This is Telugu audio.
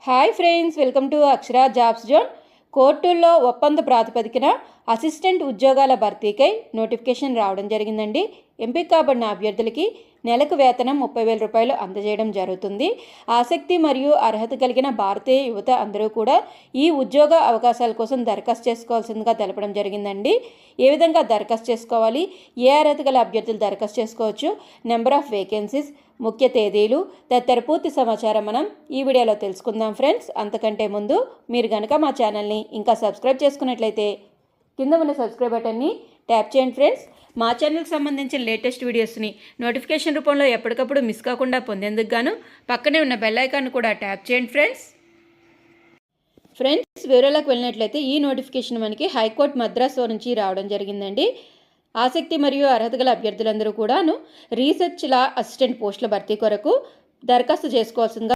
Hi friends, welcome to Akshara jobs zone. కోర్టుల్లో ఒప్పంద ప్రాతిపదికన అసిస్టెంట్ ఉద్యోగాల భర్తీకై నోటిఫికేషన్ రావడం జరిగిందండి. ఎంపిక కాబడిన అభ్యర్థులకి నెలకు వేతనం 30,000 రూపాయలు అందజేయడం జరుగుతుంది. ఆసక్తి మరియు అర్హత కలిగిన భారతీయ యువత అందరూ కూడా ఈ ఉద్యోగ అవకాశాల కోసం దరఖాస్తు చేసుకోవాల్సిందిగా తెలపడం జరిగిందండి. ఏ విధంగా దరఖాస్తు చేసుకోవాలి, ఏ అర్హత గల అభ్యర్థులు దరఖాస్తు చేసుకోవచ్చు, నెంబర్ ఆఫ్ వేకెన్సీస్, ముఖ్య తేదీలు తదితర పూర్తి సమాచారం మనం ఈ వీడియోలో తెలుసుకుందాం ఫ్రెండ్స్. అంతకంటే ముందు మీరు కనుక మా ఛానల్ని ఇంకా సబ్స్క్రైబ్ చేసుకున్నట్లయితే కింద ఉన్న సబ్స్క్రైబ్ బటన్ని ట్యాప్ చేయండి ఫ్రెండ్స్. మా ఛానల్కి సంబంధించిన లేటెస్ట్ వీడియోస్ని నోటిఫికేషన్ రూపంలో ఎప్పటికప్పుడు మిస్ కాకుండా పొందేందుకు గాను పక్కనే ఉన్న బెల్ ఐకాన్ కూడా ట్యాప్ చేయండి ఫ్రెండ్స్. వివరాలకు వెళ్ళినట్లయితే ఈ నోటిఫికేషన్ మనకి హైకోర్టు మద్రాసు నుంచి రావడం జరిగిందండి. ఆసక్తి మరియు అర్హత గల అభ్యర్థులందరూ కూడాను రీసెర్చ్ లా అసిస్టెంట్ పోస్టుల భర్తీ కొరకు దరఖాస్తు చేసుకోవాల్సిందిగా